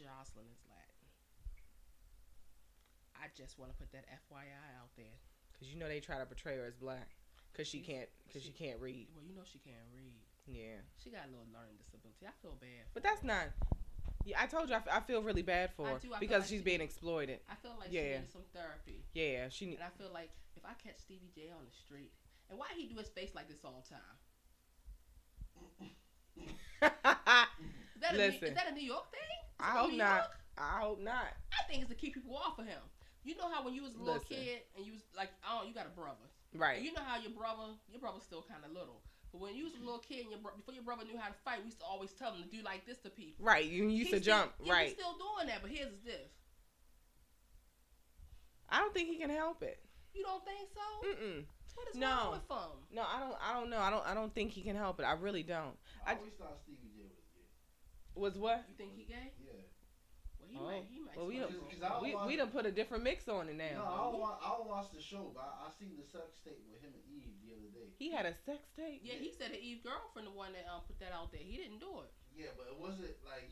Jocelyn is Latin. I just want to put that FYI out there. Cause you know they try to portray her as black. Cause she She's can't. Cause she can't read. Well, you know she can't read. Yeah. She got a little learning disability. I feel bad. But that's her. not. Yeah, I told you I feel really bad for her because like she's being exploited. I feel like she needed some therapy. Yeah, and I feel like if I catch Stevie J on the street, and why he do his face like this all the time? Is that a New York thing? I hope not. I hope not. I think it's to keep people off of him. You know how when you was a little kid and you was like, oh, you got a brother, right? And you know how your brother's still kind of little. But when you was a little kid and before your brother knew how to fight, we used to always tell him to do like this to people. Right, you used to jump. Right. He's still doing that, but his is this. I don't think he can help it. You don't think so? Mm-mm. What is wrong with him? No, I don't know. I don't think he can help it. I really don't. I always thought Stevie J was gay. Was what? You think he gay? Yeah. Well, he might. Well, we done put a different mix on it now. No, I don't watch the show, but I seen the sex tape with him and Eve the other day. He had a sex tape? Yeah, he said that Eve's girlfriend the one that put that out there. He didn't do it. Yeah, but it wasn't like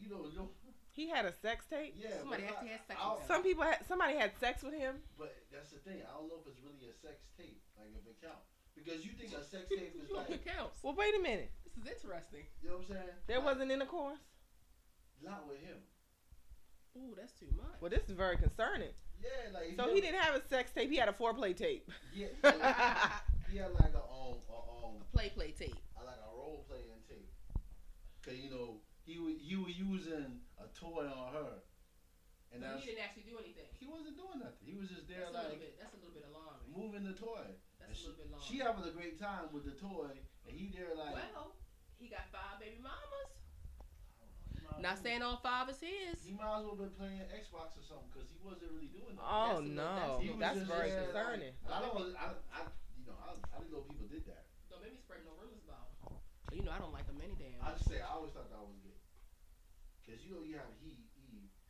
He had a sex tape? Yeah. Somebody actually had sex with him. Somebody had sex with him? But that's the thing. I don't know if it's really a sex tape, like if it counts. Because you think a sex tape is like... It counts. Well, wait a minute. This is interesting. You know what I'm saying? There wasn't intercourse? Not with him. Ooh, that's too much. Well, this is very concerning. Yeah, like... So he didn't have a sex tape. He had a foreplay tape. Yeah. He had like a play tape. Like a role playing tape. Cause you know he was using a toy on her, and he didn't actually do anything. He wasn't doing nothing. He was just there that's a little bit alarming. Moving the toy. That's a little bit alarming. She having a great time with the toy, and he there like. Well, he got 5 baby mamas. Not saying all 5 is his. He might as well been playing Xbox or something because he wasn't really doing that. Oh no, that's very concerning. I didn't know people did that. Don't make me spread no rumors about him. So, you know I don't like him any damn. I just say I always thought that was gay. Cause you know you have Eve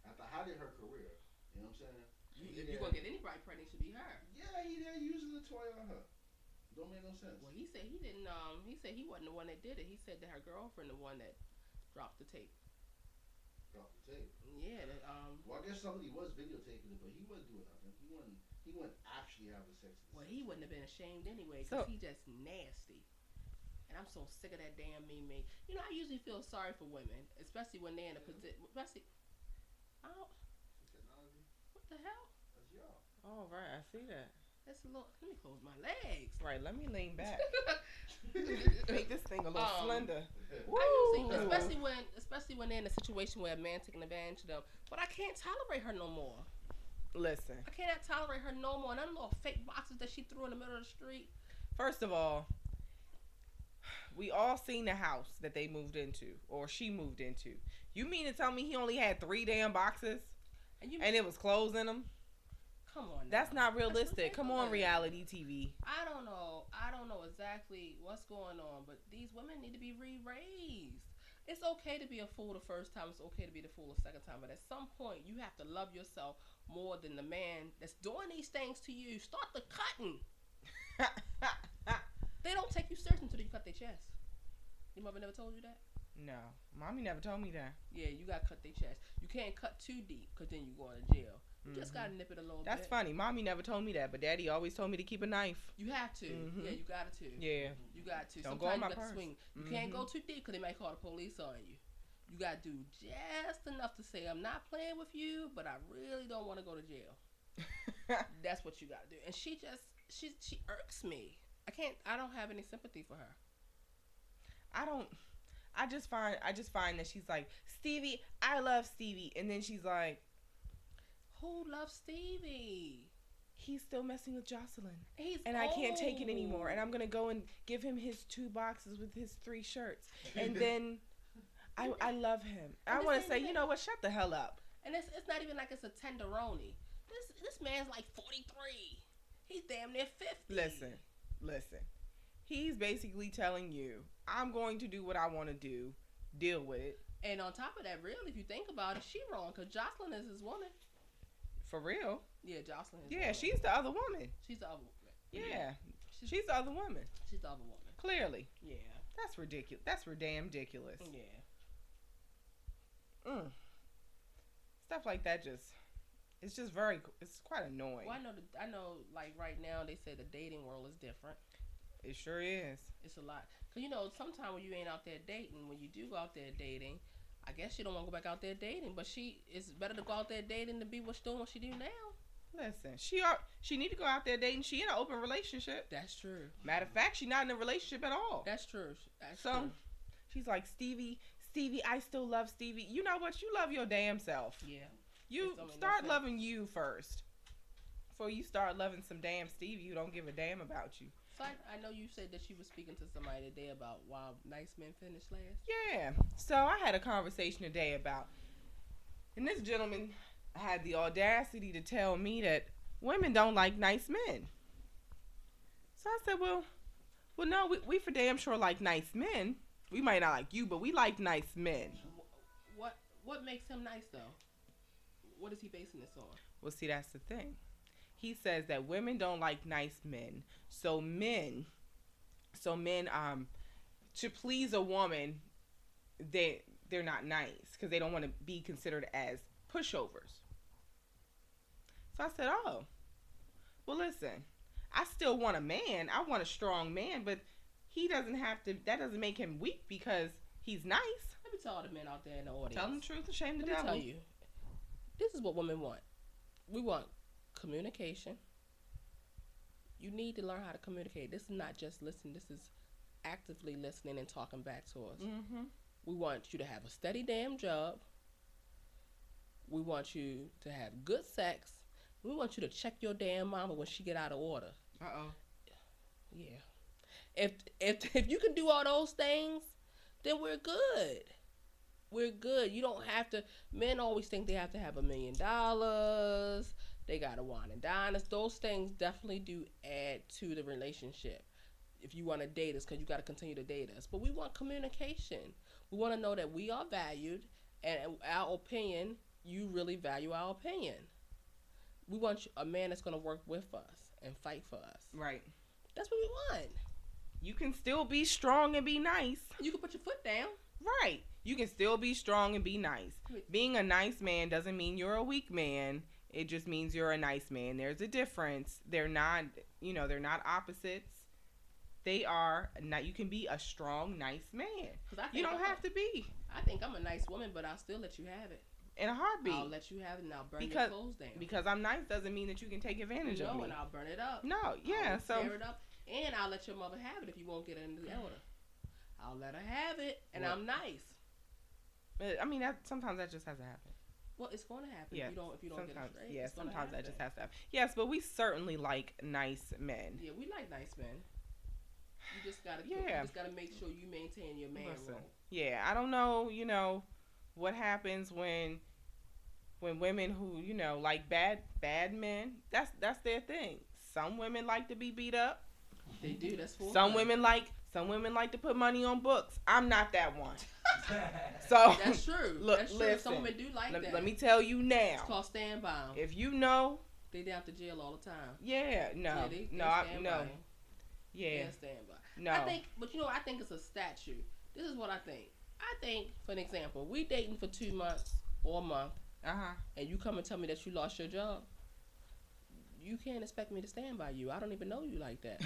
after hiding her career. You know what I'm saying? If you're gonna get anybody pregnant, it should be her. Yeah, he there using the toy on her. Don't make no sense. Well, he said he didn't. He said he wasn't the one that did it. He said that her girlfriend the one that dropped the tape. Dropped the tape. Yeah. Well, I guess somebody was videotaping it, but he wasn't doing nothing. He wasn't actually having sex. Well, he wouldn't have been ashamed anyway, because he just nasty. And I'm so sick of that damn meme. You know, I usually feel sorry for women, especially when they're in a position. Especially, technology. What the hell? That's y'all. Oh right, I see that. That's a little. Let me close my legs. Right, let me lean back. Make this thing a little slender. I usually, especially when they're in a situation where a man's taking advantage of them. But I can't tolerate her no more. Listen. I cannot tolerate her no more. And them little fake boxes that she threw in the middle of the street. First of all, we all seen the house that they moved into, or she moved into. You mean to tell me he only had 3 damn boxes, and it was clothes in them? Come on. That's not realistic. Come on, reality TV. I don't know exactly what's going on, but these women need to be re-raised. It's okay to be a fool the first time. It's okay to be the fool the second time. But at some point, you have to love yourself more than the man that's doing these things to you. Start the cutting. They don't take you serious until you cut their chest. Your mother never told you that? No. Mommy never told me that. Yeah, you got to cut their chest. You can't cut too deep because then you go to jail. You just got to nip it a little bit. That's funny. Mommy never told me that, but Daddy always told me to keep a knife. You have to. Yeah, you got to. Yeah. You got to. Don't Sometimes go in my you got purse. to swing. You can't go too deep because they might call the police on you. You got to do just enough to say, I'm not playing with you, but I really don't want to go to jail. That's what you got to do. And she irks me. I don't have any sympathy for her. I just find that she's like, Stevie, I love Stevie. And then she's like, who loves Stevie? He's still messing with Jocelyn. And I can't take it anymore. And I'm going to go and give him his 2 boxes with his 3 shirts. And then I love him. I want to say, you know what? Shut the hell up. And it's not even like it's a tenderoni. This man's like 43. He's damn near 50. Listen. He's basically telling you, I'm going to do what I want to do. Deal with it. And on top of that, really, if you think about it, she wrong because Jocelyn is his woman. For real? Yeah, Jocelyn is woman. She's the other woman. She's the other woman. Yeah. She's the other woman. She's the other woman. Clearly. Yeah. That's ridiculous. That's damn ridiculous. Yeah. stuff like that it's quite annoying. Well, I know, like right now they say the dating world is different. It sure is. It's a lot. Cause sometimes when you ain't out there dating, when you do go out there dating, I guess she don't want to go back out there dating. But it's better to go out there dating than be what she do now. Listen, she need to go out there dating. She in an open relationship. That's true. Matter of fact, she not in a relationship at all. That's true. She's like, Stevie, I still love Stevie. You know what? You love your damn self. Yeah. You start loving you first before you start loving some damn Stevie who don't give a damn about you. So I know you said that you were speaking to somebody today about why nice men finish last. Yeah. So I had a conversation today and this gentleman had the audacity to tell me that women don't like nice men. So I said, well, no, we for damn sure like nice men. We might not like you, but we like nice men. What makes him nice though? What is he basing this on? Well, see, that's the thing. He says that women don't like nice men. So men, to please a woman, they're not nice because they don't want to be considered as pushovers. So I said, oh, well, listen, I still want a man. I want a strong man, but he doesn't have to. That doesn't make him weak because he's nice. Let me tell all the men out there in the audience. Tell them the truth and shame the devil. devil. Let me tell you, this is what women want. We want communication. You need to learn how to communicate. This is not just listening. This is actively listening and talking back to us. Mm-hmm. We want you to have a steady damn job. We want you to have good sex. We want you to check your damn mama when she get out of order. Uh-oh. Yeah. If you can do all those things, then we're good. We're good. You don't have to. Men always think they have to have $1 million. They got to wine and dine us. Those things definitely do add to the relationship. If you want to date us, because you got to continue to date us. But we want communication. We want to know that we are valued, and our opinion, you really value our opinion. We want a man that's going to work with us and fight for us. Right. That's what we want. You can still be strong and be nice. You can put your foot down. Right. You can still be strong and be nice. Being a nice man doesn't mean you're a weak man. It just means you're a nice man. There's a difference. They're not opposites. They are not. You can be a strong, nice man. You don't have to be. I think I'm a nice woman, but I'll still let you have it. In a heartbeat. I'll let you have it and I'll burn your clothes down. Because I'm nice doesn't mean that you can take advantage of me. No, and I'll burn it up. No, yeah. I'll tear it up, and I'll let your mother have it if you won't get it in the order. I'll let her have it, and I'm nice. But, I mean, sometimes that just has to happen. Well, it's going to happen if you don't get it straight. Yeah, sometimes that just has to happen. Yes, but we certainly like nice men. Yeah, we like nice men. You just gotta make sure you maintain your man role. Yeah, I don't know, what happens when women who, like bad men, that's their thing. Some women like to be beat up. They do, that's full Some women like to put money on books. I'm not that one. So that's true. Look, listen, some women do like that. Let me tell you now. It's called stand by 'em. If you know, they down to jail all the time. Yeah, no, yeah, they no. Yeah, stand by. No, I think it's a statute. This is what I think. I think, for an example, we dating for 2 months or a month, and you come and tell me that you lost your job. You can't expect me to stand by you. I don't even know you like that.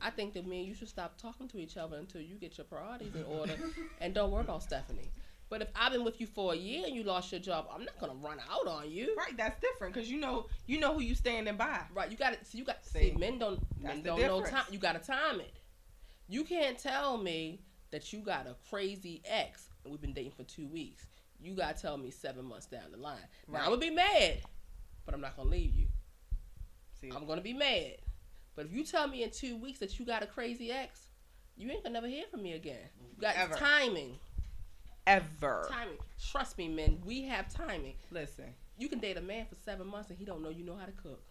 I think that me and you should stop talking to each other until you get your priorities in order and don't worry about Stephanie. But if I've been with you for a year and you lost your job, I'm not gonna run out on you. Right, that's different because you know who you standing by. Right, you got it. So see, men don't know time. You gotta time it. You can't tell me that you got a crazy ex and we've been dating for 2 weeks. You gotta tell me 7 months down the line. Right. Now I'm gonna be mad, but I'm not gonna leave you. See, I'm gonna be mad. But if you tell me in 2 weeks that you got a crazy ex, you ain't gonna never hear from me again. You got timing. Ever. Timing. Trust me, men. We have timing. Listen. You can date a man for 7 months and he don't know you know how to cook.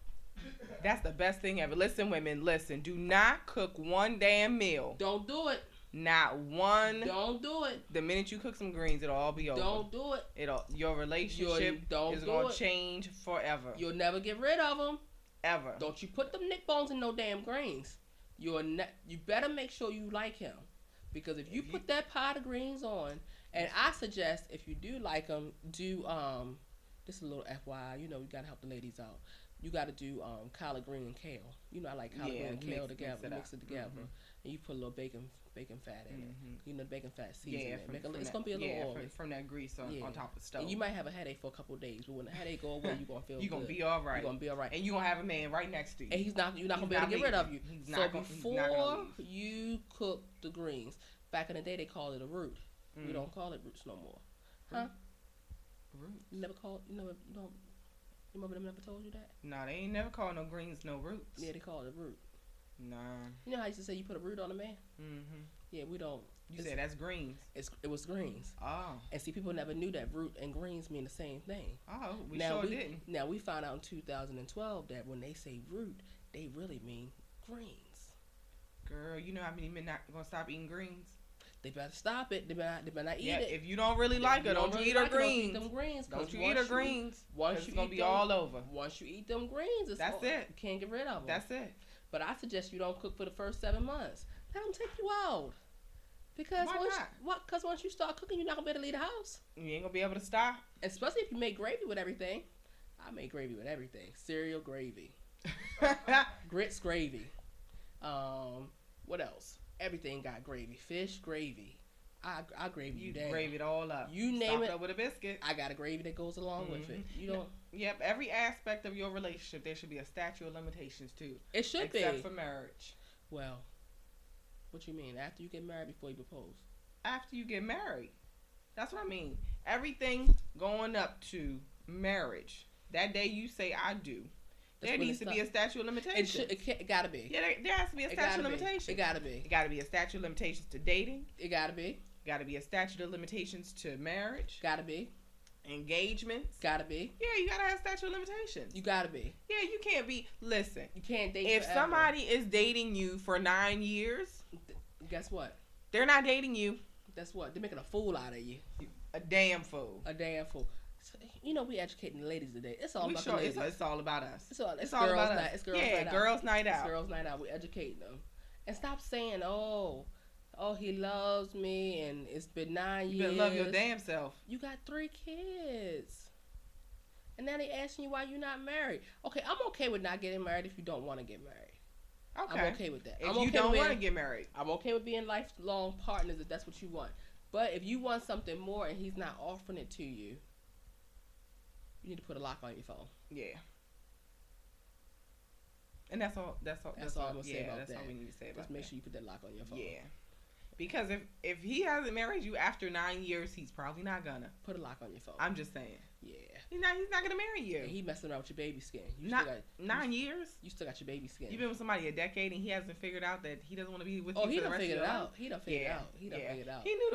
That's the best thing ever. Listen, women, listen. Do not cook one damn meal. Don't do it. Not one. Don't do it. The minute you cook some greens, it'll all be over. Don't do it. Your relationship is going to change forever. You'll never get rid of them. Ever. Don't you put them neck bones in no damn greens. You better make sure you like him. Because if you put that pot of greens on And I suggest if you do like them, do this is a little FYI. You know, you gotta help the ladies out. You gotta do collard green and kale. You know, I like collard green and kale together. Mix it together, and you put a little bacon fat in it. You know, the bacon fat seasoning. It's gonna be a little oily from that grease on top of the stove. And you might have a headache for a couple of days, but when the headache go away, you're gonna feel you're gonna be all right. You're gonna be all right, and you're gonna have a man right next to you. And you're not gonna be able to get rid of you. So before you cook the greens, back in the day they called it a root. We don't call it roots no more, huh? Roots. You never called. You know. Your mother never told you that? No, they ain't never called no greens no roots. Yeah, they call it a root. Nah. You know how I used to say you put a root on a man? Yeah, we don't. You said that's greens. It was greens. Oh. And see, people never knew that root and greens mean the same thing. Oh, we didn't. Now we found out in 2012 that when they say root, they really mean greens. Girl, you know how many men not gonna stop eating greens? They better stop it. They better not eat it. If you don't really like her, don't you eat her greens. Don't eat them greens. Don't you eat her greens. Once it's gonna be all over. Once you eat them greens, that's it. You can't get rid of them. That's it. But I suggest you don't cook for the first 7 months. Let them take you out. Because Because once you start cooking, you're not gonna be able to leave the house. You ain't gonna be able to stop. Especially if you make gravy with everything. I make gravy with everything. Cereal gravy, grits gravy. What else? Everything got gravy. Fish gravy. I gravy you down. Gravy it all up. You name it. Up with a biscuit. I got a gravy that goes along with it. You don't. Yep. Every aspect of your relationship, there should be a statute of limitations too. It should be. Except for marriage. Well, what you mean? After you get married, before you propose? After you get married. That's what I mean. Everything going up to marriage. That day you say I do. There needs to be a statute of limitations. It gotta be. Yeah, there has to be a statute of limitations. It gotta be. It gotta be a statute of limitations to dating. It gotta be. Gotta be a statute of limitations to marriage. Gotta be. Engagements. Gotta be. Yeah, you gotta have statute of limitations. You gotta be. Yeah, you can't be. Listen. You can't date if forever. somebody is dating you for 9 years, guess what? They're not dating you. Guess what? They're making a fool out of you. A damn fool. A damn fool. You know, we educating the ladies today. It's all about the ladies. It's all about us. It's all about us. It's girls' night out. Girls' night out. It's girls' night out. We educating them. And stop saying, oh, he loves me, and it's been 9 years. You better love your damn self. You got 3 kids. And now they asking you why you're not married. Okay, I'm okay with not getting married if you don't want to get married. Okay. I'm okay with that. If you don't want to get married. I'm okay with being lifelong partners if that's what you want. But if you want something more and he's not offering it to you, you need to put a lock on your phone. Yeah. And that's all I'm gonna say about that. That's all we need to say about that. Just make sure you put that lock on your phone. Yeah. Because if he hasn't married you after 9 years, he's probably not gonna. Put a lock on your phone. I'm just saying. Yeah. He's not gonna marry you. And he messing around with your baby skin. You not still got, 9 years. You still got your baby skin. You've been with somebody a decade and he hasn't figured out that he doesn't want to be with you for the rest of your life. He done figured it out. He done figured it out. He knew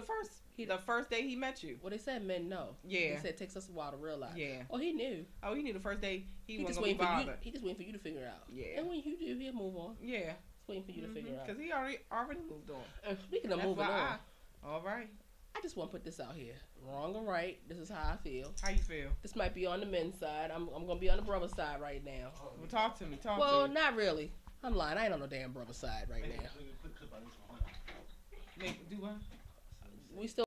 the first day he met you. Well, they said men know. Yeah. They said it takes us a while to realize. Yeah. Oh, he knew. Oh, he knew the first day he wasn't just gonna be bothered. He just waiting for you to figure it out. Yeah. And when you do, he'll move on. Yeah. Just waiting for you to figure it out. Because he already moved on. Speaking of moving on. All right. I just want to put this out here. Wrong or right, this is how I feel. How you feel? This might be on the men's side. I'm going to be on the brother side right now. Well, talk to me. Well, not really. I'm lying. I ain't on no damn brother side right now. Do what? We still